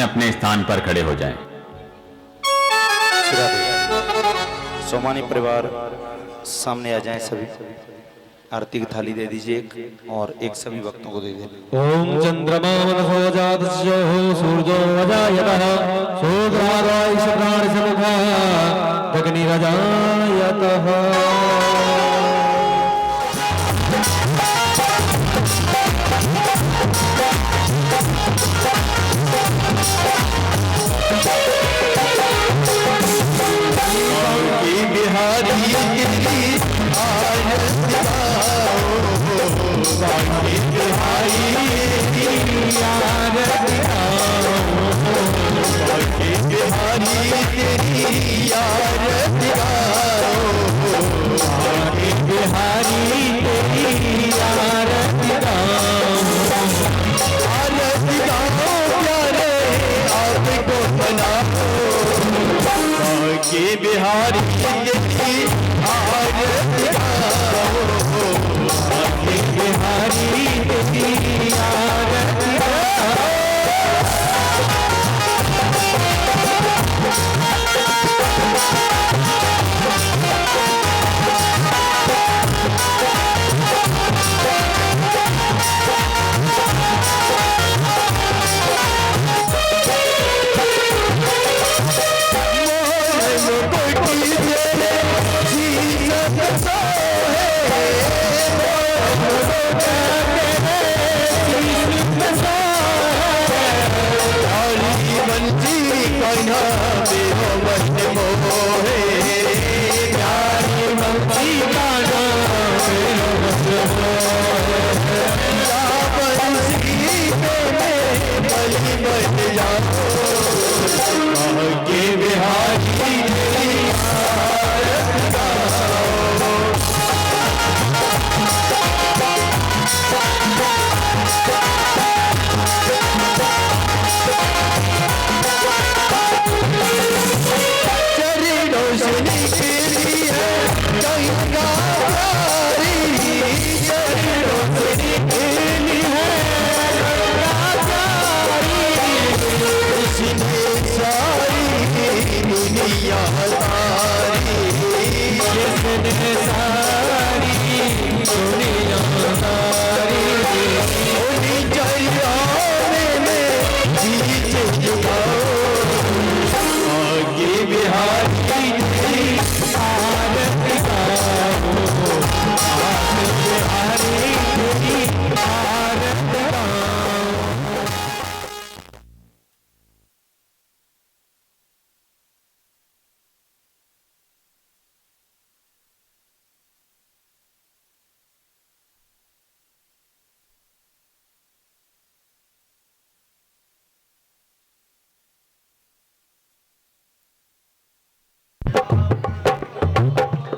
अपने अपने स्थान पर खड़े हो जाएं। सोमानी परिवार सामने आ जाएं सभी। आरती की थाली दे दीजिए एक, और एक सभी भक्तों को दे दें। ओम चंद्रमा मनसो जातस्यो सूर्यो अजायतः सोद्रागाय प्राण समुखः अग्निरजायतः। बिहारी बिहारी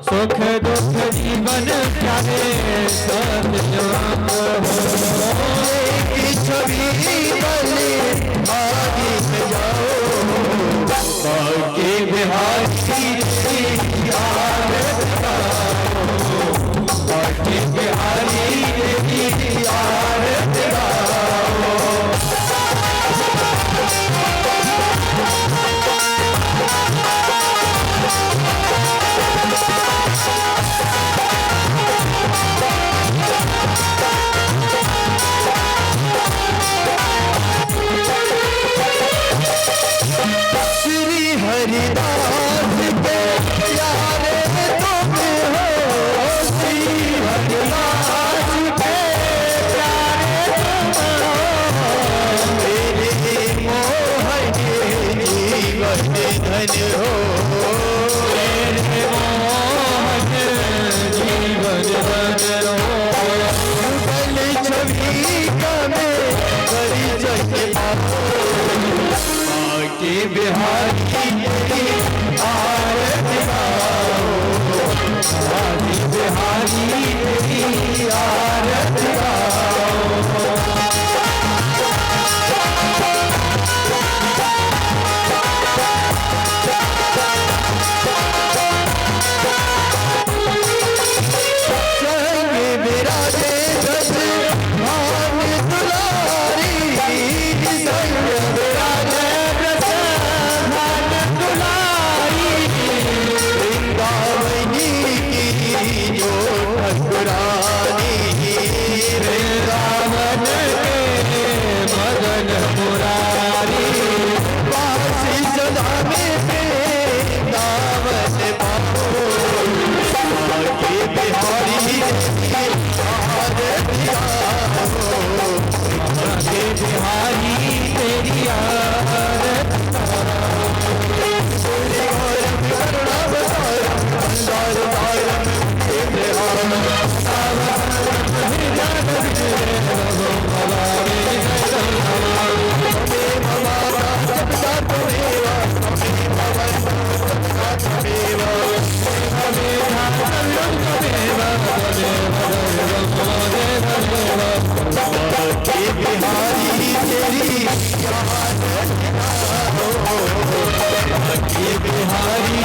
सुख दुख जीवन प्यारे सतनाम हो छवि बने आगे में जाओ बाकी बिहारी यार बाकी बिहारी यार हरिदास के प्यारे तुम हो श्री हरिदास के प्यारे तुम हो मेरे मोहन जीवन धन हो मेरे मोहन जीवन धन हो बल छवि का में बड़ी जग आके बिहारी में वृंदावन पाओ आगे बिहारी आगे बिहारी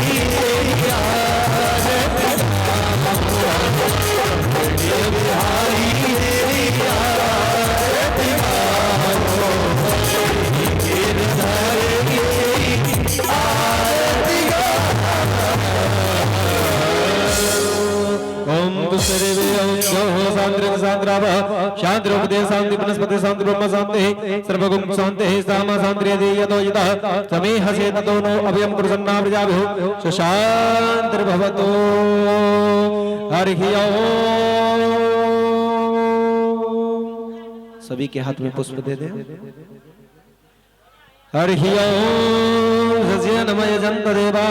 तेरी शांति वनस्पति शांति ब्रह्म शांति सर्वगुण शांति सामा शांति यतो यतः समे हसे ततो अभयं कुरुसन्ना प्रजाभ्यो सुशांतिर्भवतु हरि ओम। सभी के हाथ में पुष्प दे दें। हरि ओम सस्यनमय जन्तदेवा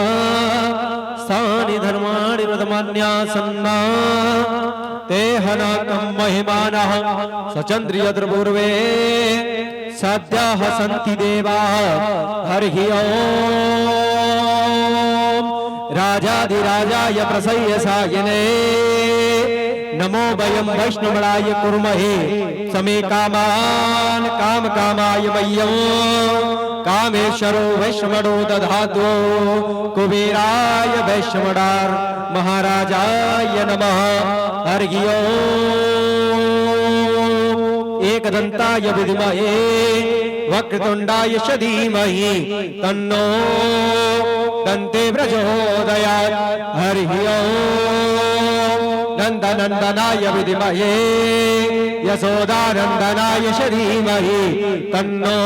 स्थानि धर्माणि प्रथमान्यासन्ना ते हनाकं महिमानः सचन्द्रियद्रपूर्वे सद्यः सन्ति देवा। हरि ओम राजाधिराजाय प्रसय्यसायिने नमो वयं वैष्णवाय कुर्महे समे कामान् कामकामाय मह्यं कामेश्वरो वैष्णवो दधातु कुबेराय वैष्णवार महाराजाय नमः। हरि ओम एकदन्ताय विद्महे वक्रतुण्डाय च धीमहि तन्नो दन्ते प्रचोदयात्। हरि ओम नन्दनन्दनाय विद्महे यशोदानन्दनाय च धीमहि तन्नो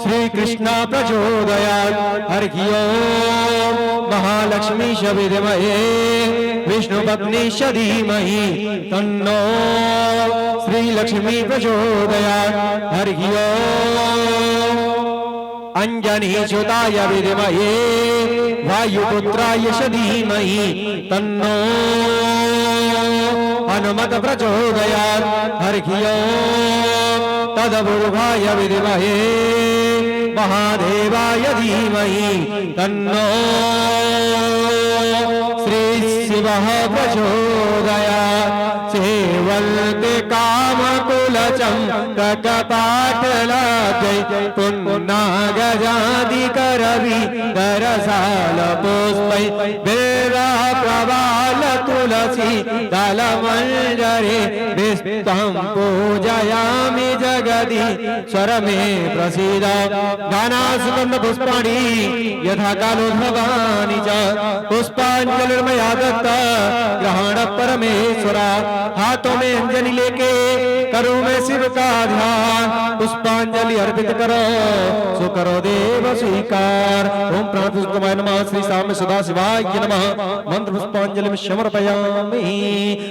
श्रीकृष्ण प्रचोदयात्। हरि ओम महालक्ष्मी च विद्महे विष्णुपत्नी च धीमहि तन्नो श्रीलक्ष्मी प्रचोदयात्। हरि ओम अंजनीसुताय विद्महे वायुपुत्राय च धीमहि तन्नो हनुमत प्रचोदयात्। हरि ओम तदपूर्वाय विद्महे महादेवाय धीमहि तन्नो श्रीशिवः प्रचोदयात्। सेवन्ते कामकुलचम्पकपाटलाद्वै पुन्नागजादिकरवि दरसालपुष्पै बिल्वप्रवाल तुलसी दलमञ्जरे विस्तं पूजयामि जगदि स्वर मे प्रसीद। गानासुगन्ध पुष्पाणि यथा कालोद्भवानि च पुष्पाञ्जलिर्मया दत्ता ग्रहण परमेश्वर। हाथों में अंजलि लेके करूं मैं शिव का ध्यान पुष्पांजलि अर्पित करो सो करो देव स्वीकार। ओम प्राणपुष्पमाय नमः श्री साम्य सदा शिवाय नमः मंत्र पुष्पांजलि में समर्पयामि।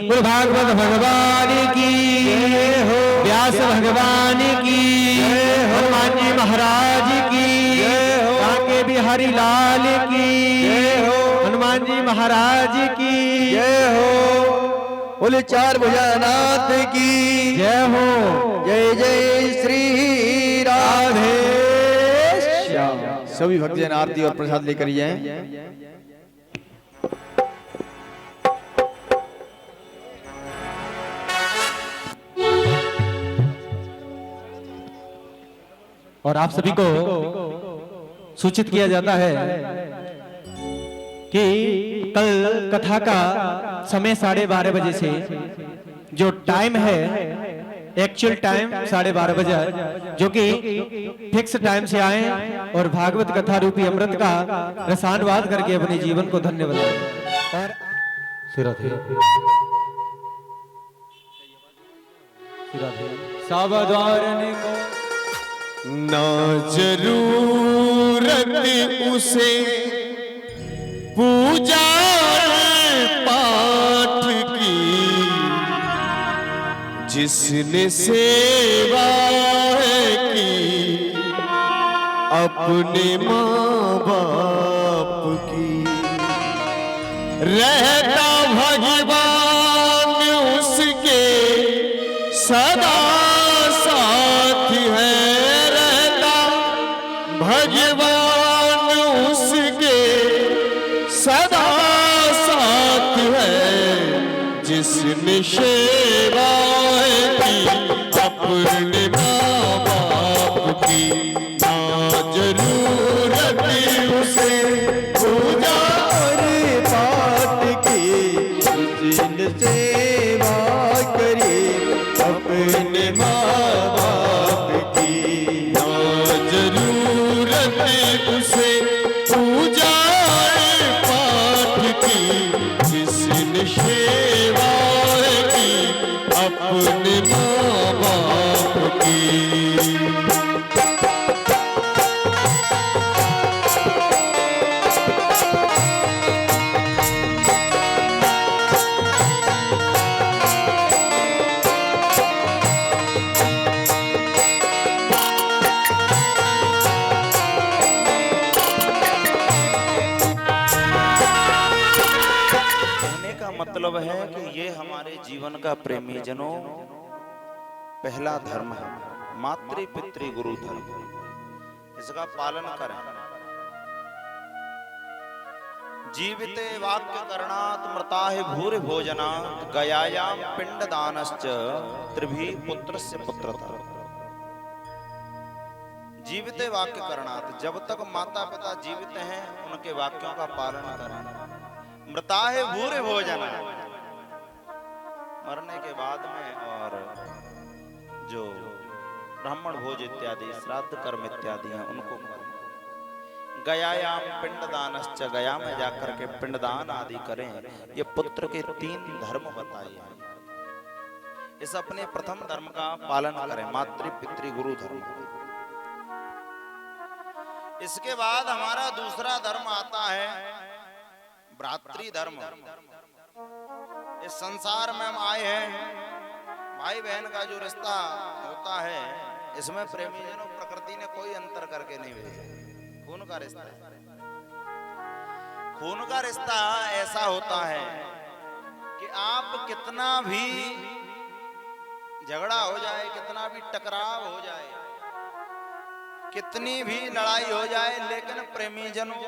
बोल भागवत भगवान की हो व्यास भगवान की हनुमान जी महाराज की काके बिहारी लाल की हनुमान जी महाराज की जय हो। बोले चार भुजानाथ की जय हो। जय जय श्री राधे श्याम। सभी भक्तजन आरती और प्रसाद लेकर जाएं। और आप सभी को सूचित किया जाता है कि कल कथा का समय 12:30 बजे से जो टाइम है एक्चुअल टाइम 12:30 बजे जो कि फिक्स टाइम से आए और भागवत कथा रूपी अमृत का रसानवाद करके अपने जीवन को धन्य बनाएं। और सावधान को ना जरूर उसे पूजा पाठ की, जिसने सेवा की अपने माँ बाप की, रहता भगवान उसके सदा साथ है, रहता भगवान उसके सदा साथ है, जिसने सेवा की अपने माँ बाप की, ना जरूरत उसे पूजा और पाठ की, जिसने सेवा करी अपने माँ बाप की, ना जरूरत उसे पूजा पाठ की, जिसने सेवा की अपने माँ बाप की। कहने का मतलब है कि ये हमारे जीवन का प्रेमी जनों पहला धर्म है, मातृ पितृ गुरु धर्म। इसका पालन करें। जीविते वाक्य करणात् मृताः भूरि भोजनात् गयायाम पिंडदानश्च त्रिभी पुत्रस्य पुत्रता। जीविते वाक्य करणात्, जब तक माता पिता जीवित हैं उनके वाक्यों का पालन करें। मृताः भूरि भोजनात्, मरने के बाद में और जो ब्राह्मण भोज इत्यादि श्राद्ध कर्म इत्यादि हैं उनको करें। गयायाम पिंडदानश्च, गया में जाकर के पिंडदान आदि करें। ये पुत्र के 3 धर्म बताए हैं। इस अपने प्रथम धर्म का पालन करें, मातृ पितृ गुरु धर्म। इसके बाद हमारा दूसरा धर्म आता है भ्रातृ धर्म। इस संसार में हम आए हैं, भाई बहन का जो रिश्ता होता है इसमें प्रेमी जनों प्रकृति ने कोई अंतर करके नहीं भेजा। खून का रिश्ता है। खून का रिश्ता ऐसा होता है कि आप कितना भी झगड़ा हो जाए, कितना भी टकराव हो जाए, कितनी भी लड़ाई हो जाए, लेकिन प्रेमी जनों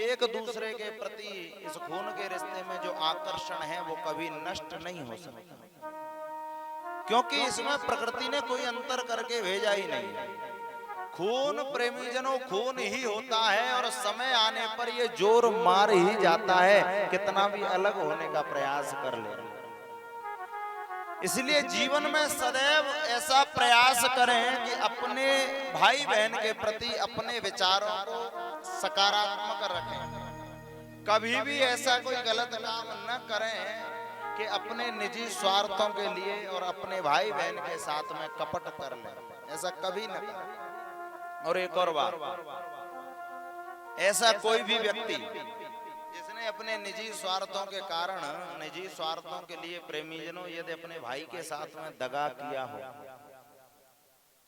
एक दूसरे के प्रति इस खून के रिश्ते में जो आकर्षण है वो कभी नष्ट नहीं हो सकता, क्योंकि इसमें प्रकृति ने कोई अंतर करके भेजा ही नहीं। खून प्रेमी जनों खून ही होता है और समय आने पर ये जोर मार ही जाता है, कितना भी अलग होने का प्रयास कर ले। इसलिए जीवन में सदैव ऐसा प्रयास करें कि अपने भाई बहन के प्रति अपने विचारों को सकारात्मक रखें। कभी भी ऐसा कोई गलत काम न करें कि अपने निजी स्वार्थों के लिए और अपने भाई बहन के साथ में कपट कर लें। ऐसा कभी न करें। और एक और बात, ऐसा कोई भी व्यक्ति जिसने अपने निजी स्वार्थों के कारण, निजी स्वार्थों के लिए प्रेमी जनों यदि अपने भाई के साथ में दगा किया हो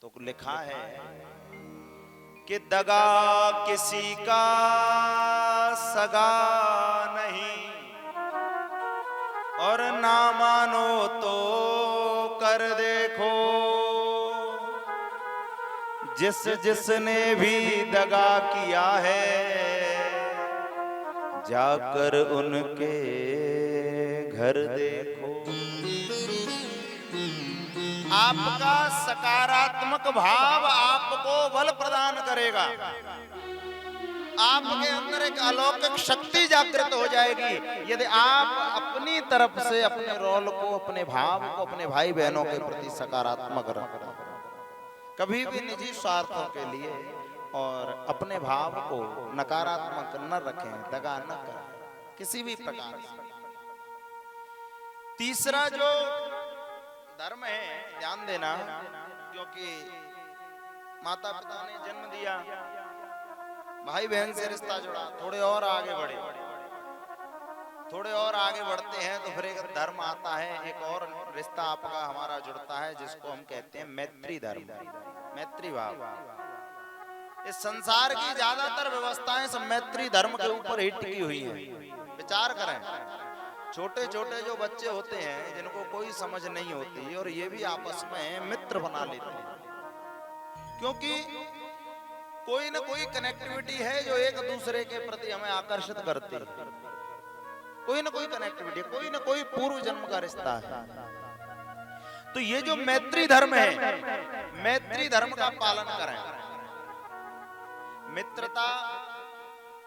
तो लिखा है कि दगा किसी का सगा नहीं और ना मानो तो कर देखो, जिसने भी दगा किया है जाकर उनके घर देखो। आपका सकारात्मक भाव आपको बल प्रदान करेगा। आपके अंदर एक अलौकिक शक्ति जागृत हो जाएगी यदि आप अपनी तरफ से अपने रोल को, अपने भाव को अपने भाई बहनों के प्रति सकारात्मक रखें। कभी भी निजी स्वार्थों के लिए और अपने भाव को नकारात्मक न रखें, दगा न करें किसी भी प्रकार से। तीसरा जो धर्म है, ध्यान देना, क्योंकि माता पिता ने जन्म दिया भाई बहन से रिश्ता जुड़ा, थोड़े और आगे बढ़े, थोड़े और आगे बढ़ते हैं तो फिर एक धर्म आता है, एक और रिश्ता आपका हमारा जुड़ता है जिसको हम कहते हैं मैत्री धर्म, मैत्री भाव। इस संसार की ज्यादातर व्यवस्थाएं सब मैत्री धर्म के ऊपर ही टिकी हुई हैं। विचार करें, छोटे छोटे जो बच्चे होते हैं जिनको कोई समझ नहीं होती और ये भी आपस में मित्र बना लेते हैं, क्योंकि कोई ना कोई कनेक्टिविटी है जो एक दूसरे के प्रति हमें आकर्षित करती है, कोई ना कोई कनेक्टिविटी, कोई ना कोई पूर्व जन्म का रिश्ता है। तो ये जो मैत्री धर्म है, मैत्री धर्म का पालन करें। मित्रता,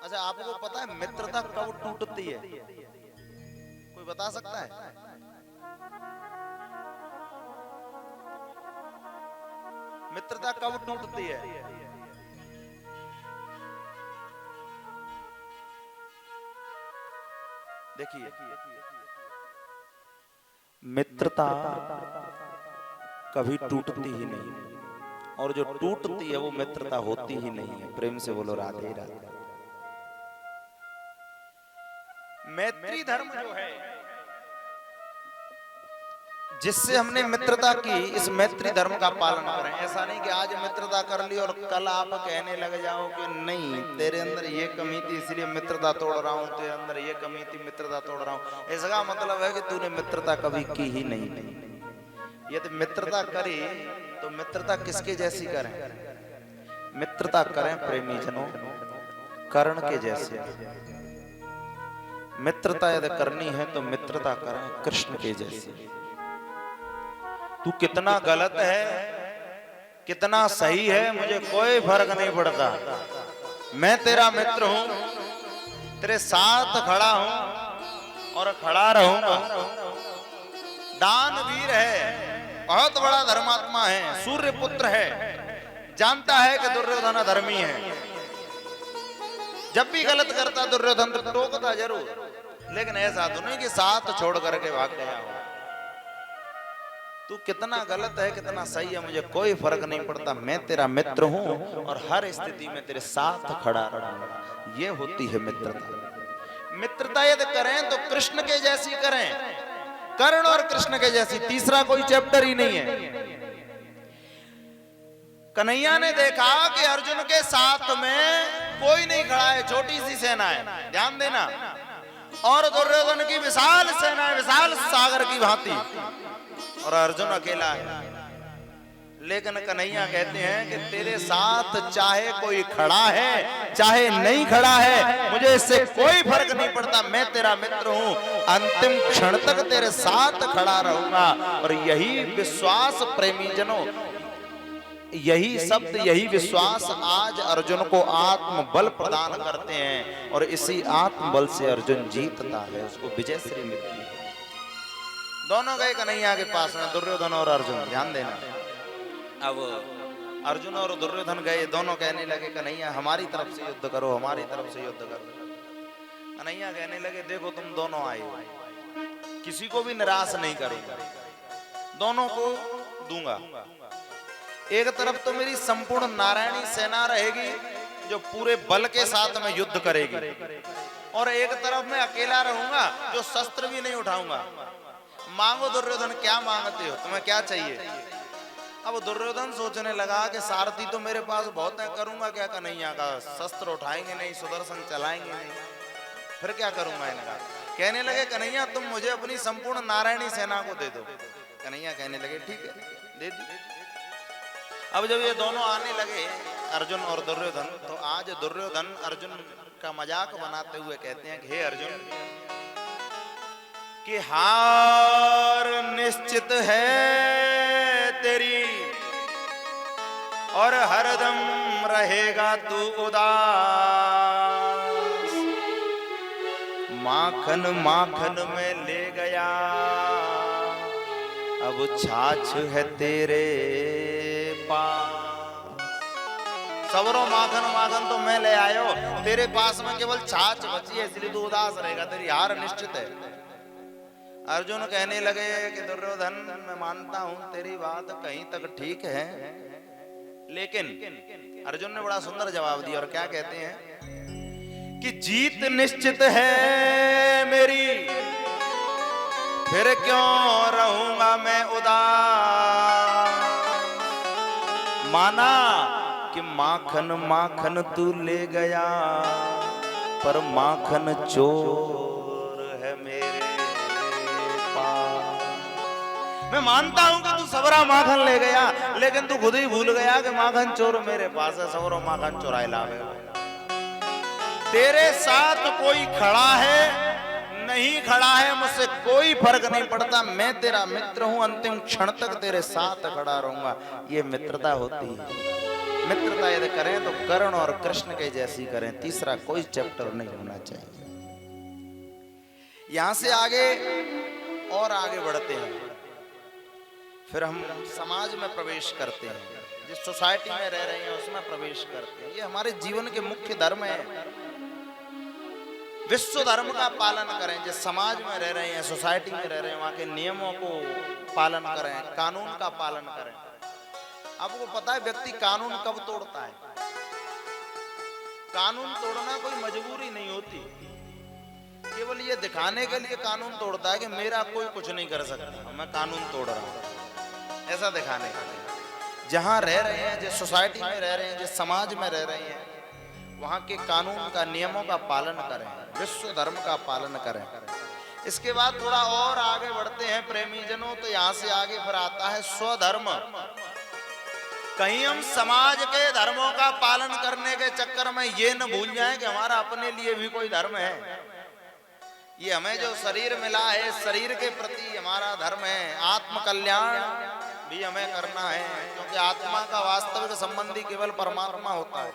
अच्छा आपको पता है मित्रता कब टूटती है? कोई बता सकता है? मित्रता कब टूटती है? देखिए, मित्रता कभी टूटती ही नहीं, और जो टूटती है वो मित्रता होती ही नहीं है। प्रेम से बोलो राधे राधे। मैत्री धर्म जो है जिससे हमने मित्रता की, इस मैत्री धर्म का पालन करें। ऐसा नहीं कि आज मित्रता कर ली और कल आप कहने लग जाओ कि नहीं तेरे अंदर ये कमी थी इसलिए मित्रता तोड़ रहा हूं, तेरे अंदर ये कमी थी मित्रता तोड़ रहा हूं। इसका मतलब है कि तूने मित्रता कभी की ही नहीं। यदि मित्रता करी तो मित्रता किसके जैसी करें? मित्रता करें प्रेमी जनों कर्ण के जैसे। मित्रता यदि करनी है तो मित्रता करें कृष्ण के जैसे। तू कितना गलत है कितना सही है मुझे कोई फर्क नहीं पड़ता, मैं तेरा मित्र हूं, तेरे साथ खड़ा हूं और खड़ा रहूंगा। दानवीर है, बहुत बड़ा धर्मात्मा है, सूर्य पुत्र है, जानता है कि दुर्योधन अधर्मी है। जब भी गलत करता दुर्योधन तो टोकता जरूर, लेकिन ऐसा तो नहीं कि साथ छोड़ करके भाग गया हो। तू कितना गलत है कितना सही है मुझे कोई फर्क नहीं पड़ता, मैं तेरा मित्र हूं और हर स्थिति में तेरे साथ खड़ा रहूंगा। ये होती है मित्रता। मित्रता यदि करें तो कृष्ण के जैसी करें, कर्ण और कृष्ण के जैसी, तीसरा कोई चैप्टर ही नहीं है। कन्हैया ने देखा कि अर्जुन के साथ में कोई नहीं खड़ा है, छोटी सी सेना है, ध्यान देना, और दुर्योधन की विशाल सेना है, विशाल सागर की भांति, और अर्जुन अकेला है। लेकिन कन्हैया कहते हैं कि तेरे साथ चाहे कोई खड़ा है चाहे नहीं खड़ा है मुझे इससे कोई फर्क नहीं पड़ता, मैं तेरा मित्र हूं, अंतिम क्षण तक तेरे साथ खड़ा रहूंगा। और यही विश्वास प्रेमी जनों, यही शब्द यही विश्वास आज अर्जुन को आत्मबल प्रदान करते हैं, और इसी आत्मबल से अर्जुन जीतता है, उसको विजय श्री मिलती है। दोनों गए कन्हैया के पास में, दुर्योधन और अर्जुन, ध्यान देना। अब अर्जुन और दुर्योधन गए, दोनों कहने लगे कन्हैया हमारी तरफ से युद्ध करो, हमारी तरफ से युद्ध करो। कन्हैया कहने लगे देखो तुम दोनों आए हो, किसी को भी निराश नहीं करूंगा, दोनों को दूंगा। एक तरफ तो मेरी संपूर्ण नारायणी सेना रहेगी जो पूरे बल के साथ में युद्ध करेगी, और एक तरफ मैं अकेला रहूंगा जो शस्त्र भी नहीं उठाऊंगा। मांगो दुर्योधन, क्या मांगते हो, तुम्हें क्या चाहिए? अब दुर्योधन सोचने लगा कि सारथी तो मेरे पास बहुत है, करूंगा क्या कन्हैया का, शस्त्र उठाएंगे नहीं, सुदर्शन चलाएंगे नहीं, फिर क्या करूंगा इनका। कहने लगे कन्हैया तुम मुझे अपनी संपूर्ण नारायणी सेना को दे दो। कन्हैया कहने लगे ठीक है दे दी। अब जब ये दोनों आने लगे अर्जुन और दुर्योधन, तो आज दुर्योधन अर्जुन का मजाक बनाते हुए कहते हैं कि हे अर्जुन, कि हार निश्चित है तेरी और हरदम रहेगा तू उदास। माखन माखन में ले गया अब छाछ है तेरे पास। सबरो माखन माखन तो मैं ले आयो, तेरे पास में केवल छाछ बची है, इसलिए तू उदास रहेगा, तेरी हार निश्चित है। अर्जुन कहने लगे कि दुर्योधन मैं मानता हूं तेरी बात कहीं तक ठीक है, लेकिन अर्जुन ने बड़ा सुंदर जवाब दिया और क्या कहते हैं कि जीत निश्चित है मेरी, फिर क्यों रहूंगा मैं उदास। माना कि माखन माखन तू ले गया, पर माखन चोर है मेरे पास। मैं मानता हूं कि तू सबरा माखन ले गया, लेकिन तू खुद ही भूल गया कि माखन चोर मेरे पास है। सबरो माखन चुराए लावे। तेरे साथ कोई खड़ा है नहीं खड़ा है, मुझसे कोई फर्क नहीं पड़ता। मैं तेरा मित्र हूं, अंतिम क्षण तक तेरे साथ खड़ा रहूंगा। ये मित्रता होती है। मित्रता यदि करें तो कर्ण और कृष्ण के जैसी करें। तीसरा कोई चैप्टर नहीं होना चाहिए। यहां से आगे और आगे बढ़ते हैं, फिर हम समाज में प्रवेश करते हैं, जिस सोसाइटी में रह रहे हैं उसमें प्रवेश करते हैं। ये हमारे जीवन के मुख्य धर्म है। विश्व धर्म का पालन करें। जिस समाज में रह रहे हैं, सोसाइटी में रह रहे हैं, वहां के नियमों को पालन करें, कानून का पालन करें। आपको पता है व्यक्ति कानून कब तोड़ता है? कानून तोड़ना कोई मजबूरी नहीं होती, केवल ये दिखाने के लिए कानून तोड़ता है कि मेरा कोई कुछ नहीं कर सकता, मैं कानून तोड़ रहा हूं, ऐसा दिखाने के लिए। जहां रह रहे हैं, जिस सोसाइटी में रह रहे हैं, जिस समाज में रह रहे हैं, वहां के कानून का, नियमों का पालन करें, विश्व धर्म का पालन करें। इसके बाद थोड़ा और आगे बढ़ते हैं प्रेमी जनों, तो यहां से आगे फिर आता है स्वधर्म। कहीं हम समाज के धर्मों का पालन करने के चक्कर में ये न भूल जाएं कि हमारा अपने लिए भी कोई धर्म है। ये हमें जो शरीर मिला है, शरीर के प्रति हमारा धर्म है। आत्म कल्याण भी हमें करना है, क्योंकि आत्मा का वास्तविक संबंधी केवल परमात्मा होता है।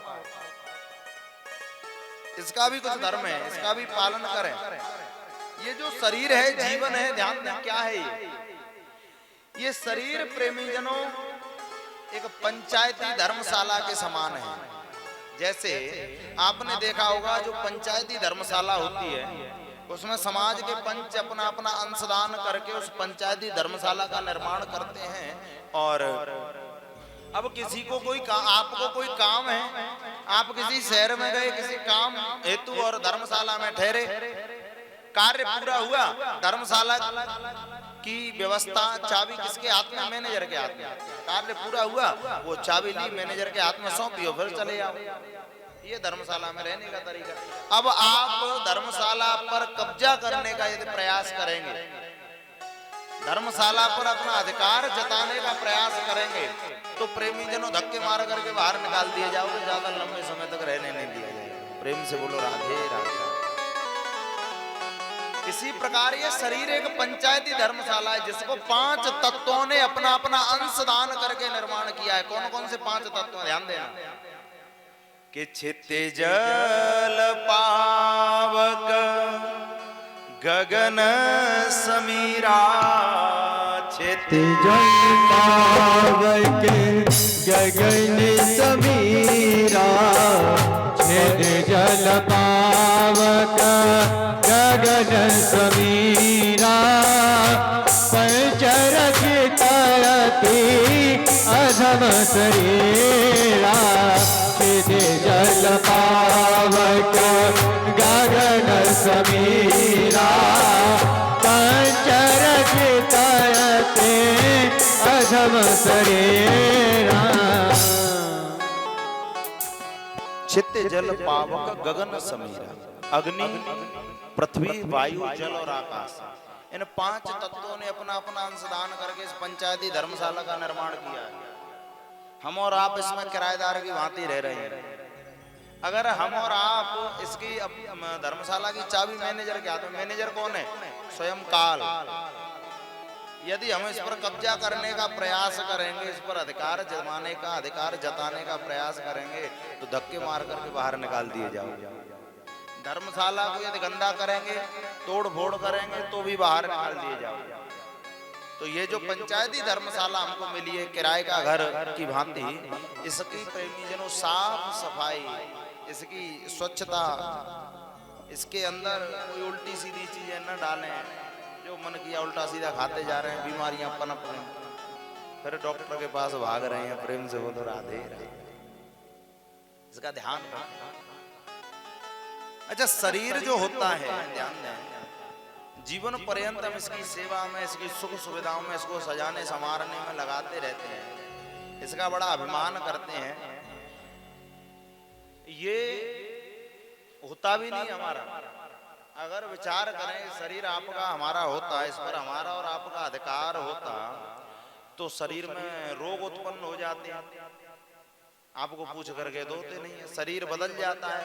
इसका भी कुछ धर्म है, इसका भी पालन करें। ये जो शरीर है, जीवन है, ध्यान दें क्या है ये शरीर प्रेमी जनों एक पंचायती धर्मशाला के समान है। जैसे आपने देखा होगा जो पंचायती धर्मशाला होती है, उसमें समाज के पंच अपना अपना अंशदान करके उस पंचायती धर्मशाला का निर्माण करते हैं। और अब किसी को कोई आपको कोई काम है, आप किसी शहर में गए किसी काम हेतु और धर्मशाला में ठहरे, कार्य पूरा हुआ, धर्मशाला की व्यवस्था, चाबी किसके हाथ में? मैनेजर के हाथ में। कार्य पूरा हुआ, वो चाबी ली, मैनेजर के हाथ में सौंपी और फिर चले आओ। ये धर्मशाला में रहने का तरीका। अब आप धर्मशाला पर कब्जा करने का यदि प्रयास करेंगे, धर्मशाला पर अपना अधिकार जताने का प्रयास करेंगे, तो प्रेमी जनों धक्के मार करके बाहर निकाल दिए जाओगे, ज्यादा लंबे समय तक रहने नहीं दिया जाएगा। प्रेम से बोलो राधे राधे। इसी प्रकार ये शरीर एक पंचायती धर्मशाला है, जिसको 5 तत्वों ने अपना अपना अंशदान करके निर्माण किया है। कौन कौन से 5 तत्व? ध्यान देना कि छिते जल पावक गगन समीरा, छिते जल पावक गगन समीरा, छिते जल पावक गगन समीरा, पंचरखित अधम शरीरा। छिते जल पावक गगन समीरा, पंचरखित अधम शरीरा। छिते जल पावक गगन समीरा, अग्नि, पृथ्वी, वायु, जल और आकाश, इन 5 तत्वों ने अपना अपना अंशदान करके इस पंचायती धर्मशाला का निर्माण किया है। हम और आप इसमें किराएदार की भांति रह रहे हैं। अगर हम और आप इसकी धर्मशाला की चाबी मैनेजर के हाथ में, मैनेजर कौन है? स्वयं काल। यदि हम इस पर कब्जा करने का प्रयास करेंगे, इस पर अधिकार जमाने का, अधिकार जताने का प्रयास करेंगे, तो धक्के मार करके बाहर निकाल दिए जाओगे। धर्मशाला को यदि गंदा करेंगे, तोड़ फोड़ करेंगे, तो भी बाहर निकाल दिए जाओगे। तो ये जो पंचायती धर्मशाला हमको मिली है किराए का घर की भांति, इसकी प्रेमी जनों साफ सफाई, इसकी स्वच्छता, इसके अंदर कोई उल्टी सीधी चीजें न डालें, जो मन किया उल्टा सीधा खाते जा रहे हैं, बीमारियां पनप रही हैं। फिर डॉक्टर के पास भाग रहे हैं, प्रेम से बोलो राधे राधे। इसका ध्यान रखो। अच्छा, शरीर जो होता है, ध्यान दें, जीवन पर्यंत हम इसकी सेवा में, इसकी सुख सुविधाओं में, इसको सजाने संवारने में लगाते रहते हैं, इसका बड़ा अभिमान करते हैं। ये होता भी नहीं हमारा। अगर विचार करें शरीर आपका हमारा होता, इस पर हमारा और आपका अधिकार होता, तो शरीर में रोग उत्पन्न हो जाते हैं। आपको पूछ करके धोते नहीं है, शरीर बदल जाता है,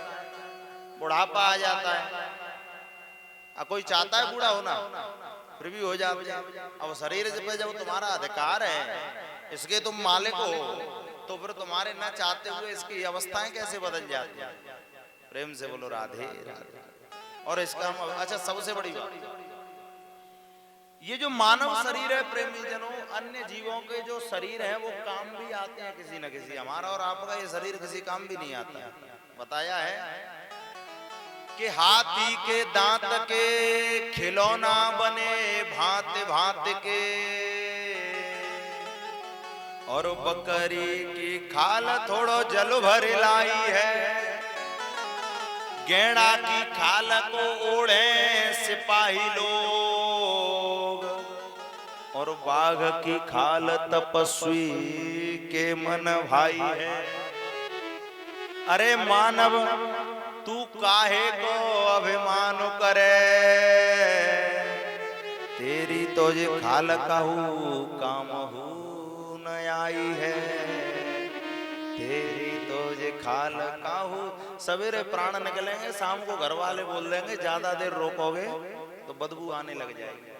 बुढ़ापा आ जाता है। कोई चाहता है बूढ़ा होना, फिर भी हो जाता है। अब शरीर पे जब तुम्हारा अधिकार है, इसके तुम मालिक हो, तो फिर तुम्हारे न चाहते हुए इसकी अवस्थाएं कैसे बदल जाती हैं। प्रेम से बोलो राधे राधे। और इसका अच्छा, सबसे बड़ी बात, ये जो मानव शरीर है प्रेमी जनों, अन्य जीवों के जो शरीर है वो काम भी आते हैं किसी न किसी। हमारा और आपका ये शरीर किसी काम भी नहीं आता है। बताया है कि हाथी के दांत के खिलौना बने भांति भांति के, और बकरी की खाल थोड़ो जल भर लाई है, गेड़ा की खाल को ओढ़े सिपाही लोग, और बाघ की खाल तपस्वी के मन भाई है। अरे मानव तू काहे को अभिमान करे, तेरी तो ये खाल काहू काम हूँ न आई है, तेरी तो ये खाल काहू। सवेरे प्राण निकलेंगे, शाम को घर वाले बोल देंगे ज्यादा देर रोकोगे तो बदबू आने लग जाएगी।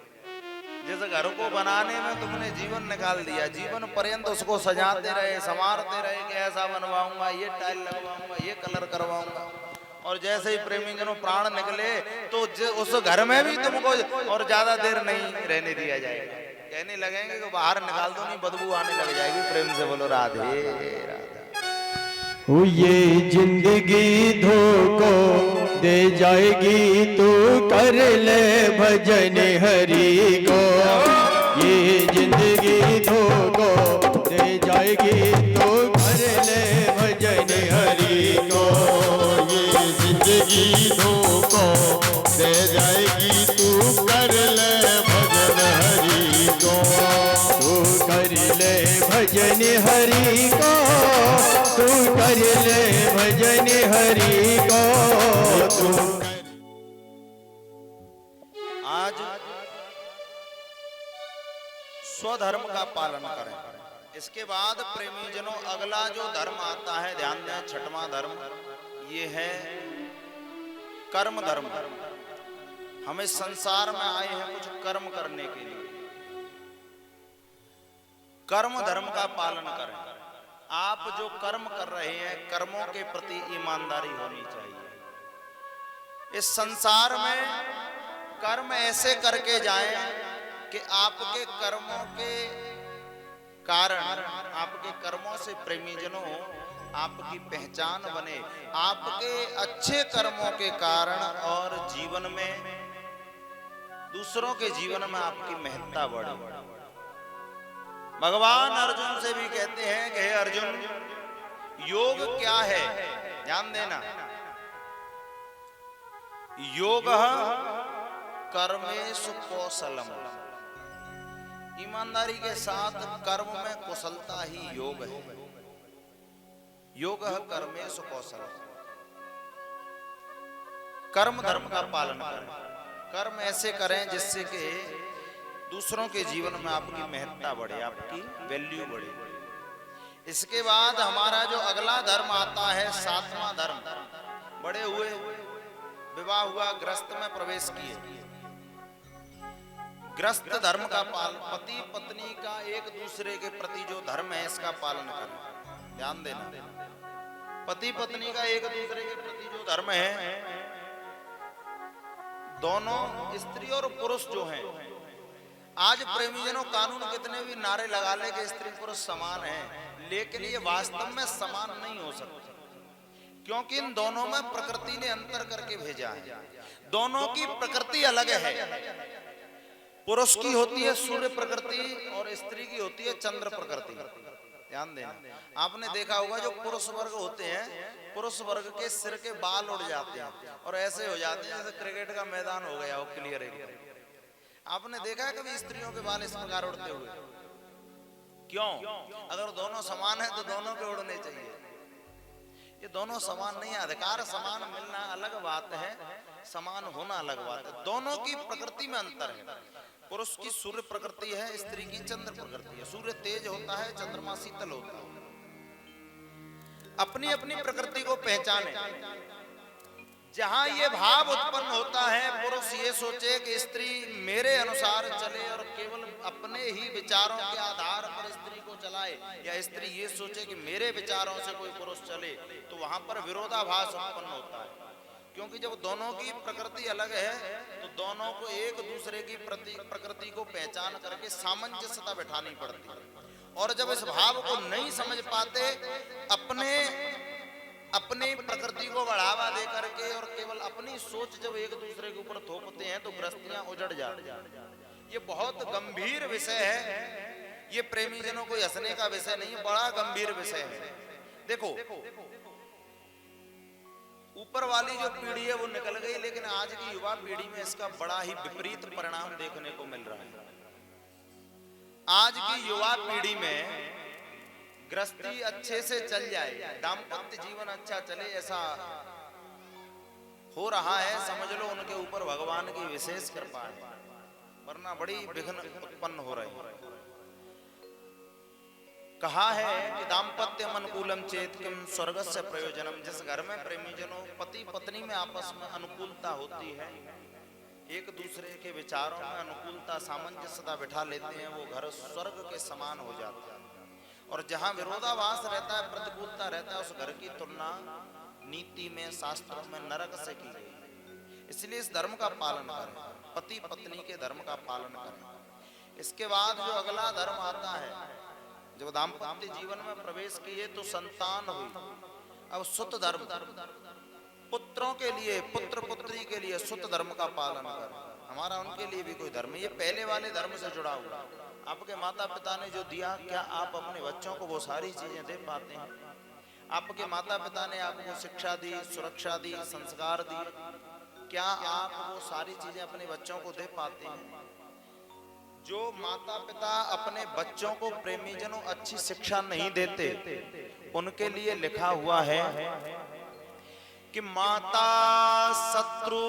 जैसे घर को बनाने में तुमने जीवन निकाल दिया, जीवन पर्यंत उसको सजाते रहे, संवारते रहे कि ऐसा बनवाऊंगा, ये टाइल लगवाऊंगा, ये कलर करवाऊंगा, और जैसे ही प्रेमी जनों प्राण निकले तो उस घर में भी तुमको और ज्यादा देर नहीं रहने दिया जाएगा। कहने लगेंगे कि बाहर निकाल दो, नहीं बदबू आने लग जाएगी। प्रेम से बोलो राधे राधे। ये जिंदगी धोखो दे जाएगी, तू कर ले भजन हरि को। ये जिंदगी धोखो दे जाएगी, तू कर ले भजन हरि को। ये जिंदगी धोखो दे जाएगी, तू कर ले भजन हरि को। तू कर ले भजन हरि को, तू कर ले भजन हरि को। आज स्वधर्म का पालन करें। इसके बाद प्रेमी जनों अगला जो धर्म आता है, ध्यान दें, छठवां धर्म ये है कर्म धर्म। हम इस संसार में आए हैं कुछ कर्म करने के लिए। कर्म धर्म का पालन करें। आप जो कर्म कर रहे हैं, कर्मों के प्रति ईमानदारी होनी चाहिए। इस संसार में कर्म ऐसे करके जाएं कि आपके कर्मों के कारण, आपके कर्मों से प्रेमी जनों आपकी पहचान बने, आपके अच्छे कर्मों के कारण, और जीवन में दूसरों के जीवन में आपकी महत्ता बढ़े। भगवान अर्जुन से भी कहते हैं कि हे अर्जुन, योग क्या है? ध्यान देना, योग कर्मेषु कौशलम। ईमानदारी के साथ कर्म में कुशलता ही योग है। योग कर्मेषु कौशलम। कर्म धर्म का पालन करें। कर्म ऐसे करें जिससे कि दूसरों के जीवन में आपकी महत्ता बढ़े, आपकी वैल्यू बढ़े। इसके बाद हमारा जो अगला धर्म आता है, सातवां धर्म। बड़े हुए, विवाह हुआ, गृहस्थ में प्रवेश किए। गृहस्थ धर्म का पालन, पति पत्नी का एक दूसरे के प्रति जो धर्म है इसका पालन करें। ध्यान देना, पति पत्नी का एक दूसरे के प्रति जो धर्म है, दोनों स्त्री और पुरुष जो हैं, आज प्रेमीजनों कानून कितने भी नारे लगा ले कि स्त्री पुरुष समान है, लेकिन ये वास्तव में समान नहीं हो सकते, क्योंकि इन दोनों में प्रकृति ने अंतर करके भेजा है। दोनों की प्रकृति अलग है। पुरुष की होती है सूर्य प्रकृति और स्त्री की होती है चंद्र प्रकृति। ध्यान देना, आपने देखा होगा जो पुरुष वर्ग होते हैं, पुरुष वर्ग के सिर के बाल उड़ जाते हैं और ऐसे हो जाते हैं जैसे क्रिकेट का मैदान हो गया हो क्लियर है। आपने देखा है कभी स्त्रियों के बाल इस प्रकार उड़ते हुए? क्यों? अगर दोनों समान है तो दोनों के उड़ने चाहिए। ये दोनों समान नहीं है। अधिकार समान मिलना अलग बात है, समान होना अलग बात है। दोनों की प्रकृति में अंतर है। पुरुष की सूर्य प्रकृति है, स्त्री की चंद्र प्रकृति है। सूर्य तेज होता है, चंद्रमा शीतल होता है। अपनी अपनी प्रकृति को पहचाने। जहां ये भाव उत्पन्न होता है, पुरुष ये सोचे कि स्त्री मेरे अनुसार चले और केवल अपने ही विचारों के आधार पर स्त्री को चलाए, या स्त्री ये सोचे कि मेरे विचारों से कोई पुरुष चले, तो वहां पर विरोधाभास उत्पन्न होता है। क्योंकि जब दोनों की प्रकृति अलग है तो दोनों को एक दूसरे की प्रकृति को पहचान करके सामंजस्यता बैठानी पड़ती है। और जब इस भाव को नहीं समझ पाते, अपनी प्रकृति को बढ़ावा दे करके और केवल अपनी सोच जब एक दूसरे के ऊपर थोपते हैं तो गृहस्थियां उजड़ जाती हैं। ये बहुत गंभीर विषय है। ये प्रेमी जनों को हंसने का विषय नहीं है, बड़ा गंभीर विषय है। देखो, ऊपर वाली जो पीढ़ी है वो निकल गई, लेकिन आज की युवा पीढ़ी में इसका बड़ा ही विपरीत परिणाम देखने को मिल रहा है। आज की युवा पीढ़ी में गृहस्थी अच्छे से चल जाए, दाम्पत्य जीवन अच्छा चले, ऐसा हो रहा है। समझ लो उनके ऊपर भगवान की विशेष कृपा है, वरना बड़ी विघ्न उत्पन्न हो रही है। कहा है कि दाम्पत्यम अनुकूलम चेत किम स्वर्गस्य प्रयोजनम। जिस घर में प्रेमी जनों पति पत्नी में आपस में अनुकूलता होती है, एक दूसरे के विचारों में अनुकूलता सामंजस्यता बिठा लेते हैं, वो घर स्वर्ग के समान हो जाता है। और जहां विरोधाभास रहता है, प्रतिकूलता रहता है, उस घर की तुलना नीति में, शास्त्रों में नरक से की गई। इसलिए इस धर्म का पालन करें, पति पत्नी के धर्म का पालन करें। इसके बाद जो अगला धर्म आता है, जब दाम्पत्य जीवन में प्रवेश किए तो संतान हुई। अब सुत धर्म, पुत्रों के लिए, पुत्र पुत्री के लिए सुत धर्म का पालन करें। हमारा उनके लिए भी कोई धर्म, ये पहले वाले धर्म से जुड़ा हुआ। आपके माता पिता ने जो दिया, क्या आप अपने बच्चों को वो सारी चीजें दे पाते हैं? आपके माता पिता ने आपको शिक्षा दी, सुरक्षा दी, संस्कार दिए, क्या आप वो सारी चीजें अपने बच्चों को दे पाते हैं? जो माता पिता अपने बच्चों को प्रेमी जनों अच्छी शिक्षा नहीं देते, उनके लिए लिखा हुआ है कि माता शत्रु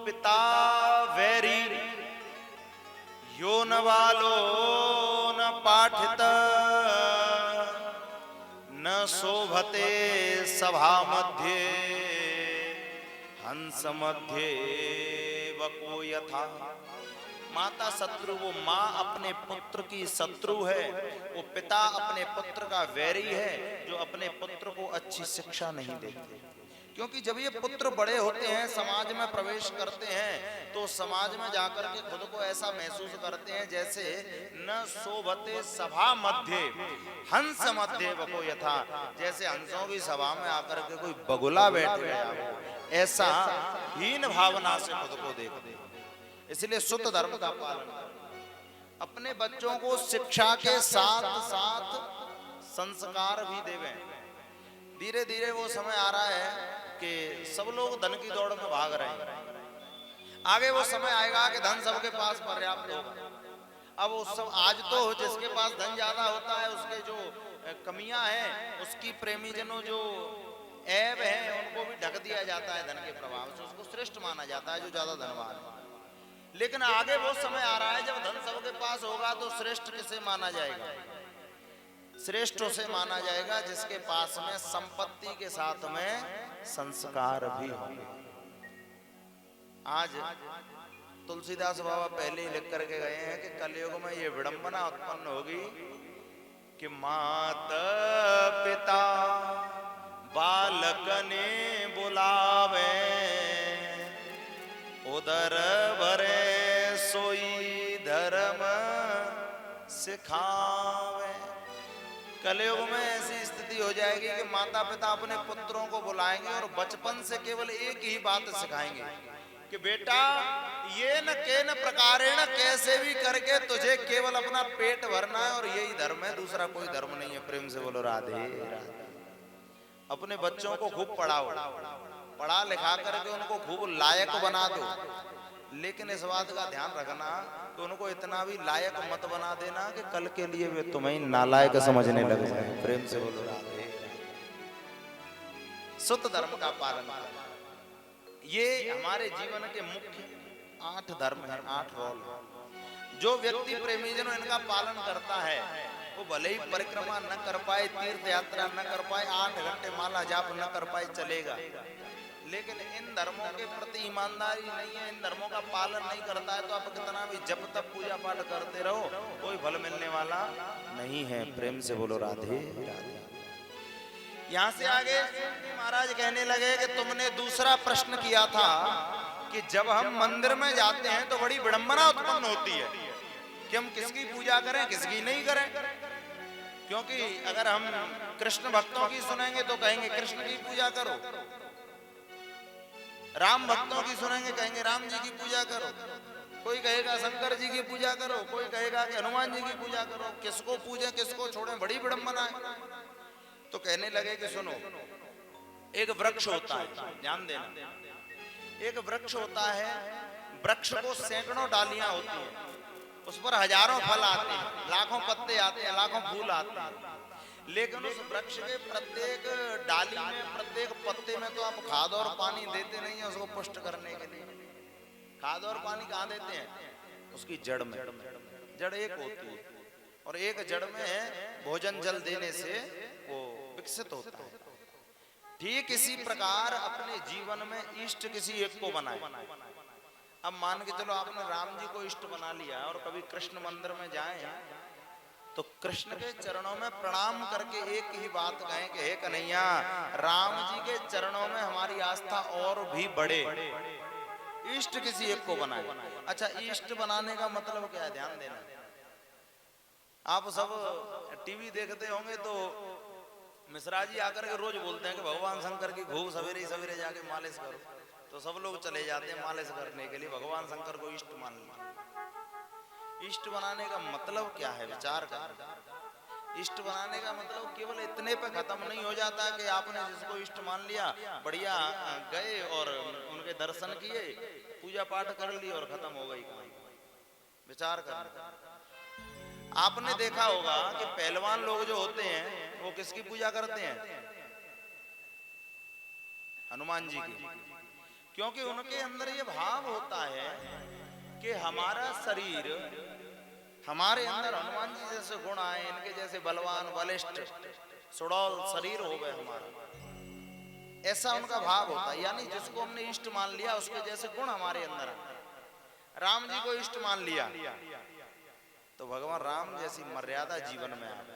पिता वैरी, यो न बालो न पाठित, न शोभते सभा मध्य, हंस मध्य वको यथा। माता शत्रु, वो माँ अपने पुत्र की शत्रु है, वो पिता अपने पुत्र का वैरी है जो अपने पुत्र को अच्छी शिक्षा नहीं देते। क्योंकि जब ये पुत्र बड़े होते हैं, समाज में प्रवेश करते हैं, तो समाज में जाकर के खुद को ऐसा महसूस करते हैं जैसे न शोभते सभा मध्य हंस मध्य वको यथा, जैसे हंसों की सभा में आकर के कोई बगुला बैठ गया हो, ऐसा हीन भावना से खुद को देखते हैं। इसलिए सुत धर्म का पालन करें। अपने बच्चों को शिक्षा के साथ साथ संस्कार भी देवें। धीरे धीरे वो समय आ रहा है कि सब लोग धन की दौड़ में भाग रहे हैं। आगे वो समय आएगा कि धन सबके पास पर्याप्त होगा। अब वो सब, आज तो जिसके पास धन ज्यादा होता है, उसके जो कमियां हैं, उसकी प्रेमी जनों जो ऐब है, उनको भी ढक दिया जाता है धन के प्रभाव से। उसको श्रेष्ठ माना जाता है जो ज्यादा धनवान है। लेकिन आगे वो समय आ रहा है जब धन सबके पास होगा तो श्रेष्ठ किसे माना जाएगा? श्रेष्ठ उसे माना जाएगा जिसके पास में संपत्ति के साथ में संस्कार भी होंगे। आज तुलसीदास बाबा पहले ही लिख करके गए हैं कि कलयुग में ये विडंबना उत्पन्न होगी कि माता पिता बालक ने बुलावे, उदर भरे सोई धर्म सिखावे। कलयुग में ऐसी स्थिति हो जाएगी कि माता पिता अपने पुत्रों को बुलाएंगे और बचपन से केवल एक ही बात सिखाएंगे कि कि बेटा ये न के न प्रकारेण कैसे भी करके तुझे केवल अपना पेट भरना है और यही धर्म है, दूसरा कोई धर्म नहीं है। प्रेम से बोलो राधे राधे। अपने बच्चों को खूब पढ़ाओ, पढ़ा लिखा करके उनको खूब लायक बना दो, लेकिन इस बात का ध्यान रखना कि उनको इतना भी लायक मत बना देना कि कल के लिए वे तुम्हें नालायक समझने लग जाए। प्रेम से बोलो राधे। सुत धर्म का पालन करना, ये हमारे जीवन के मुख्य 8 धर्म है, 8 रोल है। जो व्यक्ति प्रेमीजनों इनका पालन करता है वो भले ही परिक्रमा न कर पाए, तीर्थ यात्रा न कर पाए, 8 घंटे माला जाप न कर पाए, चलेगा, लेकिन इन धर्मों के प्रति ईमानदारी नहीं है, इन धर्मों का पालन नहीं करता है, तो आप कितना भी जब तक पूजा पाठ करते रहो कोई फल मिलने वाला नहीं है। प्रेम से बोलो राधे राधे। यहाँ से आगे महाराज कहने लगे कि तुमने दूसरा प्रश्न किया था कि जब हम मंदिर में जाते हैं तो बड़ी विडंबना उत्पन्न होती है कि हम किसकी पूजा करें किसकी नहीं करें, क्योंकि अगर हम कृष्ण भक्तों की सुनेंगे तो कहेंगे कृष्ण की पूजा करो, राम भक्तों की सुनेंगे कहेंगे राम जी की पूजा करो, कोई कहेगा शंकर जी की पूजा करो, कोई कहेगा कि हनुमान जी की पूजा करो, किसको पूजे किसको छोड़ें, बड़ी विडंबना है। तो कहने लगे कि सुनो, एक वृक्ष होता है, ध्यान देना, एक वृक्ष होता है, वृक्ष को सैकड़ों डालियां होती हैं, उस पर हजारों फल आते हैं, लाखों पत्ते आते हैं, लाखों फूल आते हैं, लेकिन उस वृक्ष के प्रत्येक डाली में प्रत्येक पत्ते में तो आप खाद और पानी देते नहीं है उसको पुष्ट करने के लिए। खाद और पानी कहाँ देते हैं? उसकी जड़ में। जड़ एक होती है और एक जड़ में भोजन जल देने से वो विकसित होता है। ठीक इसी प्रकार अपने जीवन में इष्ट किसी एक को बनाए। अब मान के चलो आपने राम जी को इष्ट बना लिया और कभी कृष्ण मंदिर में जाएं तो कृष्ण के चरणों में प्रणाम करके एक ही बात कहें कि हे कन्हैया, राम जी के चरणों में हमारी आस्था और भी बढ़े। इष्ट किसी एक को बनाए। अच्छा, इष्ट बनाने का मतलब क्या है? ध्यान देना। आप सब टीवी देखते होंगे तो मिश्रा जी आकर के रोज बोलते हैं कि भगवान शंकर की खूब सवेरे सवेरे जाके मालिश करो, तो सब लोग चले जाते हैं मालिश करने के लिए। भगवान शंकर को इष्ट मान लिया। इष्ट बनाने का मतलब क्या है? विचार कर। इष्ट बनाने का मतलब केवल इतने पे खत्म नहीं हो जाता कि आपने जिसको इष्ट मान लिया, बढ़िया गए और उनके दर्शन किए, पूजा पाठ कर ली और खत्म हो गई। विचार कर। आपने देखा होगा कि पहलवान लोग जो होते हैं वो किसकी पूजा करते हैं? हनुमान जी की। क्योंकि उनके अंदर ये भाव होता है कि हमारा शरीर, हमारे अंदर हनुमान जी जैसे गुण आए, इनके जैसे बलवान बलिष्ठ सुडौल शरीर हो गए हमारा, ऐसा उनका भाव होता है। यानी जिसको हमने इष्ट मान लिया उसके जैसे गुण हमारे अंदर आए। राम जी को इष्ट मान लिया तो भगवान राम जैसी मर्यादा जीवन में आ गई।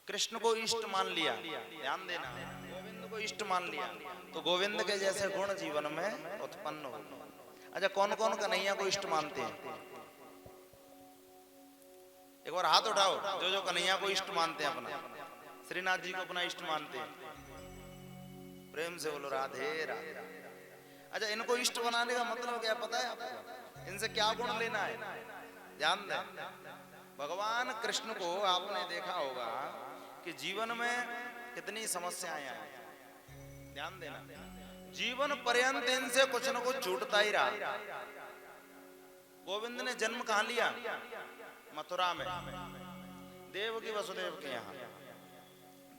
कृष्ण को इष्ट मान लिया, ध्यान देना, गोविंद को इष्ट मान लिया तो गोविंद के जैसे गुण जीवन में उत्पन्न हो। अच्छा, कौन कौन कन्हैया को इष्ट मानते हैं? एक बार हाथ उठाओ जो जो कन्हैया को इष्ट मानते हैं। अपना श्रीनाथ जी को अपना इष्ट मानते हैं। प्रेम से बोलो राधे राधे। अच्छा, इनको इष्ट बनाने का मतलब क्या पता है आपको? इनसे क्या गुण लेना है? ध्यान दें। भगवान कृष्ण को आपने देखा होगा कि जीवन में कितनी समस्याएं आई। ध्यान देना, जीवन पर्यंत इनसे कुछ न कुछ छूटता ही रहा। गोविंद ने जन्म कहाँ लिया? मथुरा में, देवकी वसुदेव के यहाँ,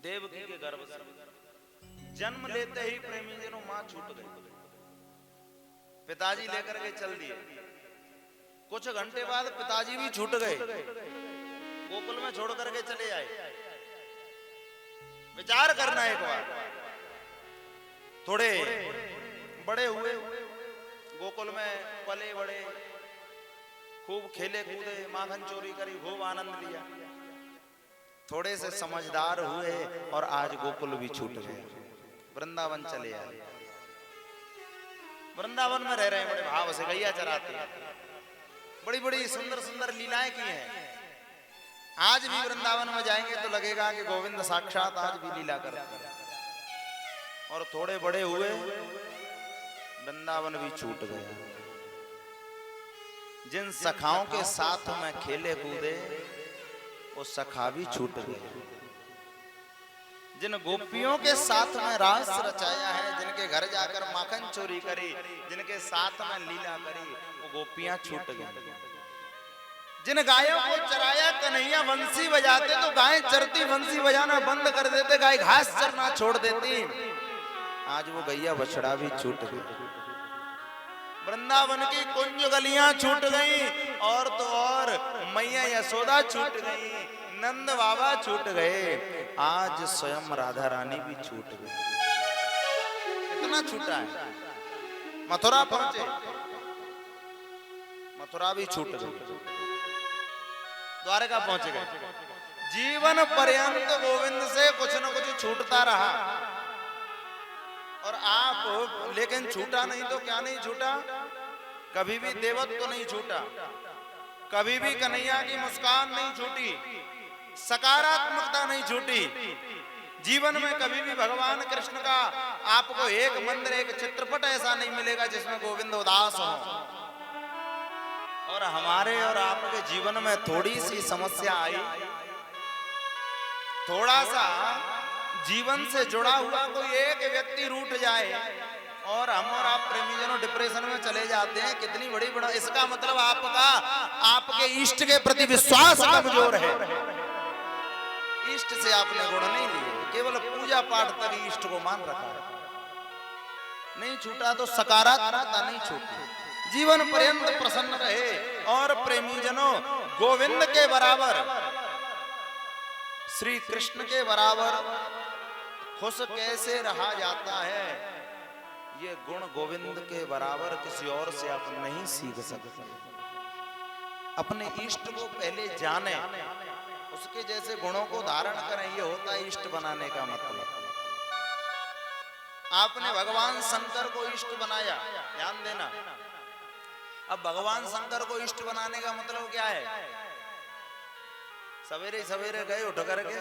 देवकी के गर्भ से। जन्म लेते ही प्रेमीजनों मां छूट गई, पिताजी लेकर के चल दिए। कुछ घंटे बाद पिताजी भी छूट गए, गोकुल में छोड़ करके चले आए। विचार करना एक बार। थोड़े बड़े हुए, गोकुल में पले बड़े, खूब खेले कूदे, माखन चोरी करी, खूब आनंद लिया। थोड़े से समझदार हुए और आज गोकुल भी छूट गए, वृंदावन चले आए। वृंदावन में रह रहे हैं, बड़े भाव से गैया चराते हैं, बड़ी बड़ी सुंदर सुंदर लीलाएं की हैं। आज भी वृंदावन में जाएंगे तो लगेगा कि गोविंद साक्षात आज भी लीला करते हैं। और थोड़े बड़े हुए, वृंदावन भी छूट गया। जिन सखाओं के साथ में खेले कूदे वो सखा भी छूट गए। जिन गोपियों के साथ में रास रचाया है, जिनके घर जाकर माखन चोरी करी, जिनके साथ में लीला करी, वो गोपियां छूट गई। जिन गायों को चराया कन्हैया बंसी बजाते तो गायें चरती, बंसी बजाना बंद कर देते, गाय घास चरना छोड़ देती। आज वो गैया बछड़ा भी छूट गई। वृंदावन की कुंज गलियां छूट गई, और तो और मैया यशोदा छूट गई, नंद बाबा छूट गए, आज स्वयं राधा रानी भी छूट गई। कितना छूटा है। मथुरा पहुंचे, मथुरा भी छूट गई, द्वारका पहुंच गए। जीवन पर्यंत गोविंद से कुछ न कुछ छूटता रहा। और आप लेकिन छूटा नहीं तो क्या नहीं छूटा? कभी भी देवत्व नहीं छूटा, कभी भी कन्हैया की मुस्कान नहीं छूटी, सकारात्मकता नहीं छूटी। जीवन में कभी भी भगवान कृष्ण का आपको एक मंदिर, एक चित्रपट ऐसा नहीं मिलेगा जिसमें गोविंद उदास हो। और हमारे और आपके जीवन में थोड़ी सी समस्या आई, थोड़ा सा जीवन से जुड़ा हुआ कोई एक व्यक्ति रूठ जाए और हम और आप प्रेमीजनों डिप्रेशन में चले जाते हैं। कितनी बड़ी बड़ा, इसका मतलब आपका आपके इष्ट के प्रति विश्वास कमजोर है। इष्ट से आपने गुण नहीं लिए, केवल पूजा पाठ तक इष्ट को मान रखा है। नहीं छूटा तो सकारात्मकता नहीं छूटी। जीवन पर्यंत प्रसन्न रहे। और प्रेमीजनों, गोविंद के बराबर, श्री कृष्ण के बराबर खुश कैसे रहा जाता है, ये गुण गोविंद के बराबर किसी और से आप नहीं सीख सकते। अपने इष्ट को पहले जाने, उसके जैसे गुणों को धारण करें, ये होता है इष्ट बनाने का मतलब। आपने भगवान शंकर को इष्ट बनाया, ध्यान देना। अब भगवान शंकर को इष्ट बनाने का मतलब क्या है? सवेरे सवेरे गए उठ करके,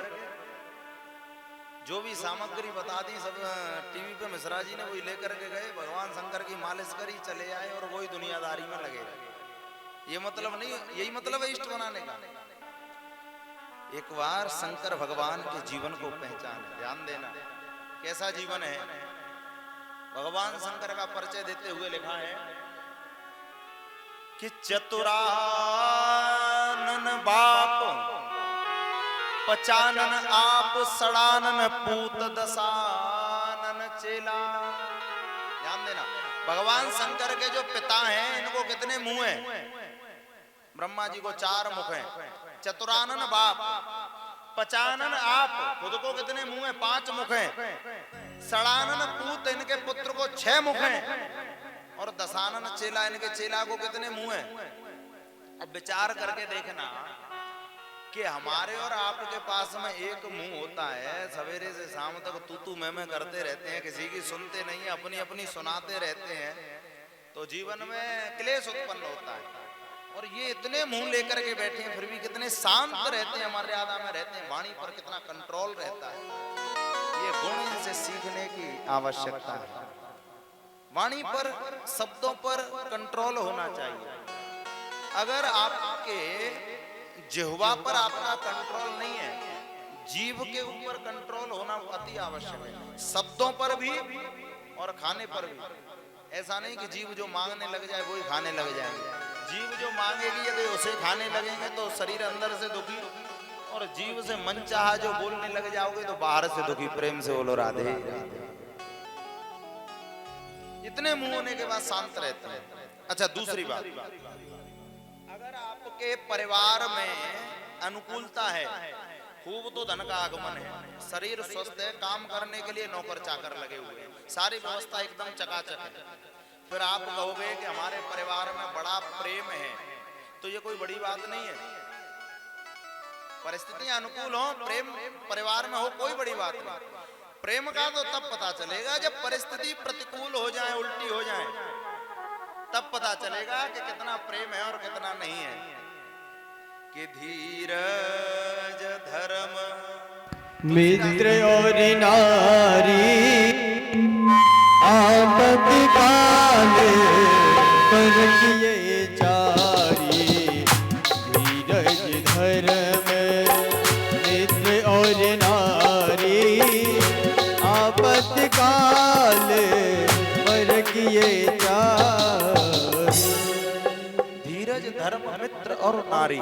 जो भी सामग्री बता दी सब टीवी पे मिश्रा जी ने वही लेकर के गए, भगवान शंकर की मालिश करी, चले आए और वही दुनियादारी में लगे। ये मतलब नहीं, यही मतलब है इष्ट बनाने का। एक बार शंकर भगवान के जीवन को पहचाने, ध्यान देना कैसा जीवन है। भगवान शंकर का परिचय देते हुए लिखा है कि चतुरानन बाप, पचानन आप, सड़ानन पूत, दसानन चेला। ध्यान देना, भगवान शंकर के जो पिता हैं इनको कितने मुंह हैं? ब्रह्मा जी को 4 मुख हैं। चतुरानन बाप, पचानन आप, खुद को कितने मुंह हैं? 5 मुख हैं। सड़ानन पूत, इनके पुत्र को 6 मुख हैं। और दसानन चेला, इनके चेला को कितने मुंह हैं? अब विचार करके देखना कि हमारे और आपके पास में एक मुंह होता है, सवेरे से शाम तक तू मैं करते रहते हैं, किसी की सुनते नहीं है, अपनी अपनी सुनाते रहते हैं, तो जीवन में क्लेश उत्पन्न होता है। और ये इतने मुंह लेकर के बैठे हैं, फिर भी कितने शांत रहते हैं, मर्यादा में रहते हैं, वाणी पर कितना कंट्रोल रहता है। ये गुण इनसे सीखने की आवश्यकता है। वाणी पर, शब्दों पर कंट्रोल होना चाहिए। अगर आपके जिह्वा पर आपका कंट्रोल नहीं है, जीभ के ऊपर कंट्रोल होना अति आवश्यक है। शब्दों पर भी और खाने पर भी। ऐसा नहीं कि जीभ जो मांगने लग जाए वही खाने लग जाएंगे। जीभ जो मांगेगी यदि उसे खाने लगेंगे तो शरीर अंदर से दुखी, और जीभ से मनचाहा जो बोलने लग जाओगे तो बाहर से दुखी। प्रेम से बोलो राधे राधे। इतने मुंह होने के बाद शांत रहते हैं। अच्छा, दूसरी बात, अगर आपके परिवार में अनुकूलता है, खूब तो धन का आगमन है, शरीर स्वस्थ है, काम करने के लिए नौकर चाकर लगे हुए हैं, सारी व्यवस्था एकदम चकाचक है, फिर आप कहोगे कि हमारे परिवार में बड़ा प्रेम है, तो ये कोई बड़ी बात नहीं है। परिस्थितियां अनुकूल हो, प्रेम परिवार में हो, कोई बड़ी बात नहीं। प्रेम का तो तब पता चलेगा जब परिस्थिति प्रतिकूल हो जाए, उल्टी हो जाए, तब पता चलेगा कि कितना प्रेम है और कितना नहीं है। कि धीरज धर्म मित्र और नारी आपत्ति काल आपत्ति काल पर किए चार। धीरज, धर्म, मित्र और नारी।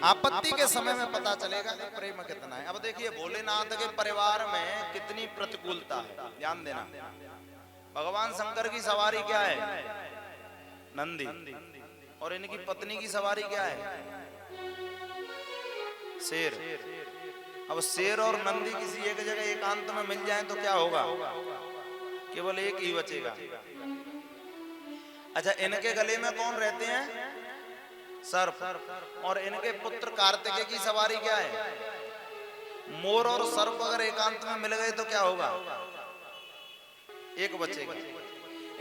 आपत्ति के समय में पता चलेगा कि प्रेम कितना है। अब देखिए भोलेनाथ के परिवार में कितनी प्रतिकूलता है, ध्यान देना। भगवान शंकर की सवारी क्या है? नंदी। और इनकी पत्नी की सवारी क्या है? शेर। अब शेर और नंदी किसी एक जगह एकांत में मिल जाएं तो क्या होगा? केवल एक ही बचेगा। अच्छा, इनके गले में कौन रहते हैं? सर्प। और इनके पुत्र कार्तिकेय की सवारी क्या है? मोर और सर्प अगर एकांत में मिल गए तो क्या होगा? एक बचेगा।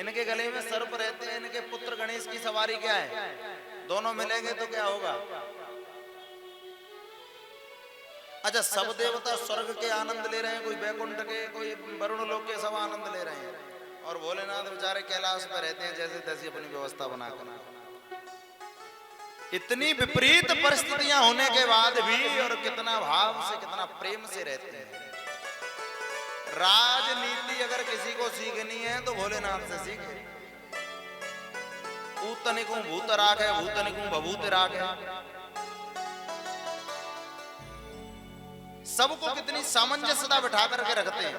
इनके गले में सर्प रहते हैं, इनके पुत्र गणेश की सवारी क्या है? दोनों मिलेंगे तो क्या होगा? अच्छा, सब देवता स्वर्ग के आनंद ले रहे हैं, कोई बैकुंठ के, कोई वरुण लोक के, सब आनंद ले रहे हैं, और भोलेनाथ बेचारे कैलाश पे रहते हैं जैसे तैसी अपनी व्यवस्था बनाकर। इतनी विपरीत परिस्थितियां होने के बाद भी और कितना भाव से, कितना प्रेम से रहते हैं। राजनीति अगर किसी को सीखनी है तो भोलेनाथ से सीखे। ऊतनिकुं भूत राखे, भूतनिकुं भभूत राखे। सबको कितनी सामंजस्यता बिठा करके रखते हैं।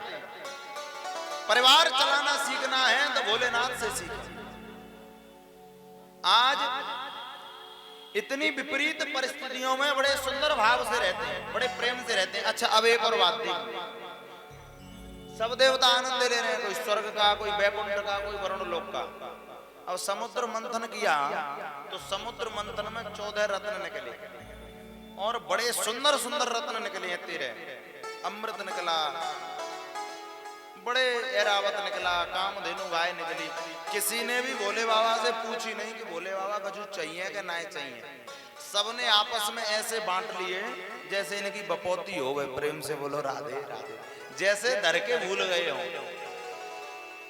परिवार चलाना सीखना है तो भोलेनाथ से सीखें। आज इतनी विपरीत परिस्थितियों में बड़े सुंदर भाव से रहते हैं, बड़े प्रेम से रहते हैं। अच्छा, अब एक और बात देखिए, सब देवता आनंद ले रहे हैं, कोई स्वर्ग का, कोई बैकुंठ का, कोई वरुण लोक का। अब समुद्र मंथन किया तो समुद्र मंथन में 14 रत्न निकले और बड़े सुंदर सुंदर रत्न निकले हैं। 13 अमृत निकला, बड़े ऐरावत निकला, कामधेनु गाय निकली। किसी ने भी भोले बाबा से पूछी नहीं कि भोले बाबा कछु चाहिए कि नहीं चाहिए। सबने आपस में ऐसे बांट लिए जैसे इनकी बपौती हो गए। प्रेम से बोलो राधे राधे। जैसे धर के भूल गए हो,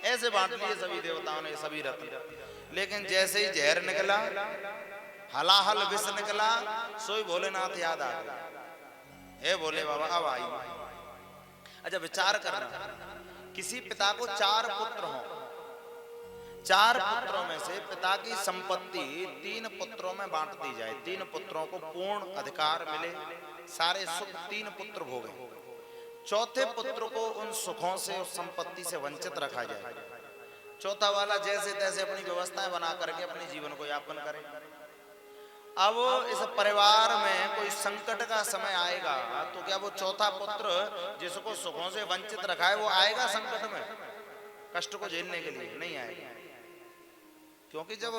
ऐसे बांट लिए सभी देवताओं ने सभी रत्न। लेकिन जैसे ही जहर निकला, हलाहल विष निकला, सोई भोलेनाथ याद आ गए। हे भोले बाबा अब आई। अच्छा, विचार करना, किसी पिता को 4 पुत्र हों, 4 पुत्रों में से पिता की संपत्ति 3 पुत्रों में बांट दी जाए, 3 पुत्रों को पूर्ण अधिकार मिले, सारे सुख 3 पुत्र भोगे, चौथे पुत्र को उन सुखों से, उस संपत्ति से वंचित रखा जाए। चौथा वाला जैसे तैसे अपनी व्यवस्थाएं बना करके अपने जीवन को यापन करे। अब इस परिवार में कोई संकट का समय आएगा तो क्या वो चौथा पुत्र जिसको सुखों से वंचित रखा है वो आएगा संकट में कष्ट को झेलने के लिए? नहीं आएगा। क्योंकि जब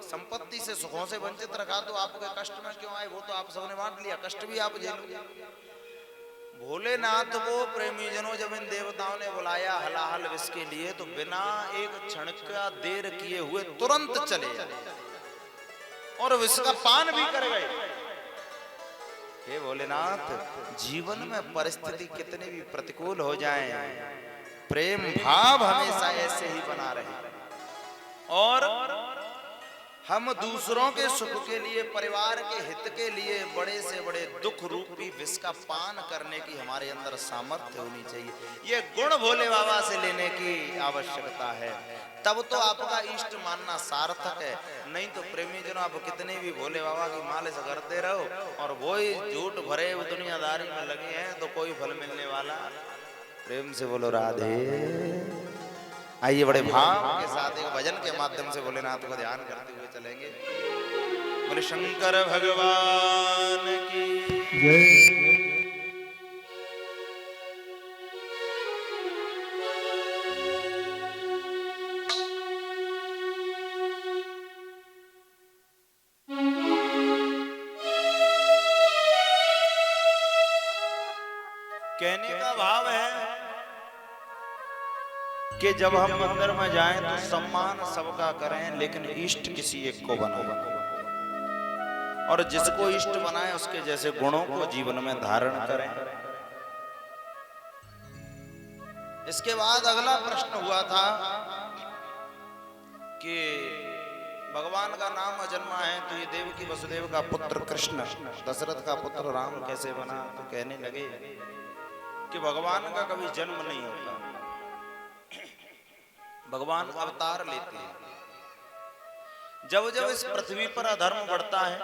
संपत्ति से, सुखों से वंचित रखा तो आपके कष्ट में क्यों आए? वो तो आप सबने बांट लिया, कष्ट भी आप झेलोगे। भोलेनाथ को प्रेमी जनों जब इन देवताओं ने बुलाया हलाहल विष के लिए तो बिना एक क्षण का देर किए हुए तुरंत चले और विष का पान भी कर गए। हे भोलेनाथ, जीवन में परिस्थिति कितनी भी प्रतिकूल हो जाए, प्रेम भाव हमेशा ऐसे ही बना रहे और हम दूसरों के सुख के लिए, परिवार के हित के लिए बड़े से बड़े दुख रूपी विष का पान करने की हमारे अंदर सामर्थ्य होनी चाहिए। ये गुण भोले बाबा से लेने की आवश्यकता है, तब तो आपका इष्ट मानना सार्थक है। नहीं तो प्रेमी जनों, आप कितने भी भोले बाबा की मालिश करते रहो और वो ही झूठ भरे दुनियादारी में लगे हैं तो कोई फल मिलने वाला। प्रेम से बोलो राधे। आइए बड़े भाव के साथ एक भजन के माध्यम से भोलेनाथ को ध्यान करते हुए चलेंगे। बोले शंकर भगवान की जय। कहने का भाव है कि जब हम मंदिर में जाएं तो सम्मान सबका करें, लेकिन इष्ट किसी एक को बनाएं और जिसको इष्ट बनाएं उसके जैसे गुणों को जीवन में धारण करें। इसके बाद अगला प्रश्न हुआ था कि भगवान का नाम अजन्मा है तो ये देवकी वसुदेव का पुत्र कृष्ण दशरथ का पुत्र राम कैसे बना? तो कहने लगे कि भगवान का कभी जन्म नहीं होता, भगवान अवतार लेते हैं। जब जब इस पृथ्वी पर अधर्म बढ़ता है,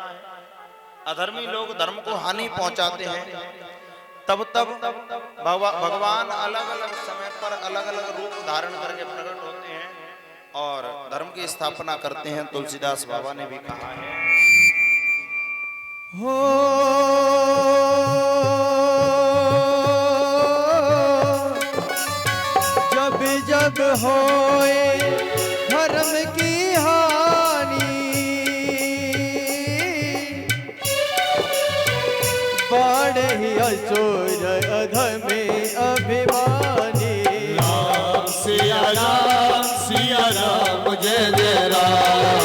अधर्मी लोग धर्म को हानि पहुंचाते हैं, तब तब भगवान अलग अलग समय पर अलग अलग रूप धारण करके प्रकट होते हैं और धर्म की स्थापना करते हैं। तुलसीदास बाबा ने भी कहा है, हो जब जब होए धर्म की हानि, बाढ़े ही असुर अधमे अभिमानी। राम सिया राम जय जय राम।